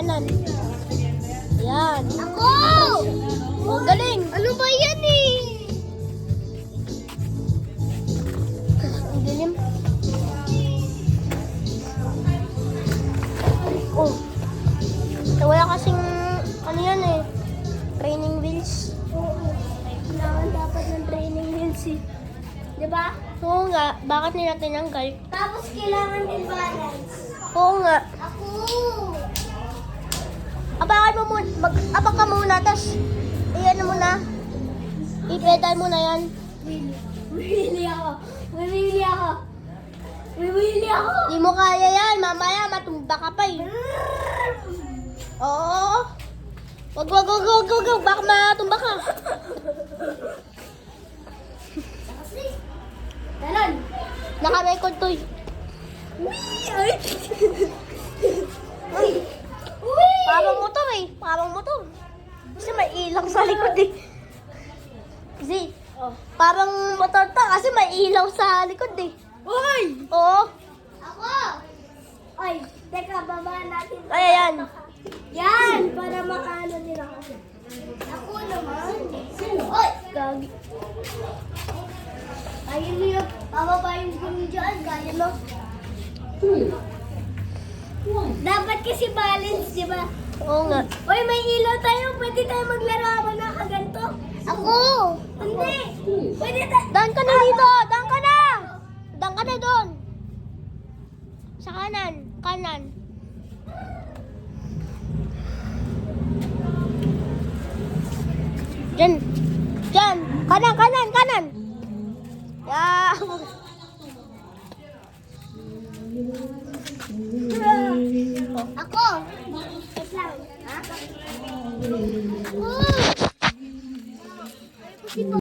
kanan. Ayan. Ako! Oh, galing. Ano ba yan eh? Ang dilim. Oh. Wala kasing, ano yan eh, training wheels. Kailangan dapat ng training wheels eh. Diba? Oo nga, bakit nila tinanggal? Tapos kailangan din balance. Oo nga. Ako! Apakan mo muna, apak ka muna, tas iyan mo na. I-pedal mo na yan. Wili ako. Wili ako. Wili ako. Di mo kaya yan, mamaya matumba ka pa eh. Oo. Wag, baka matumba ka. Ganon. Naka-record to eh. Ay! Uy! Uy! Parang motor. Kasi may ilaw sa likod eh. Z, parang motor to kasi may ilaw sa likod eh. Uy! Oo. Ako! Ay, teka, babaan natin. Ay, ayan. Yan! Para makaano nila ako. Ako naman. Oy! Gagi. Ayun niyo, pababayin ko niyo dyan. Kaya mo. Dapat kasi balance, di ba? Oo nga. Uy, may ilaw tayo. Pwede tayo maglaro habang nakaganto. Ako! Hindi. Pwede tayo. Daan ka na dito! Daan ka na! Daan ka na doon! Sa kanan. Kanan. Diyan. Diyan. Kanan. Yeah. Ako. Wait lang. Ha?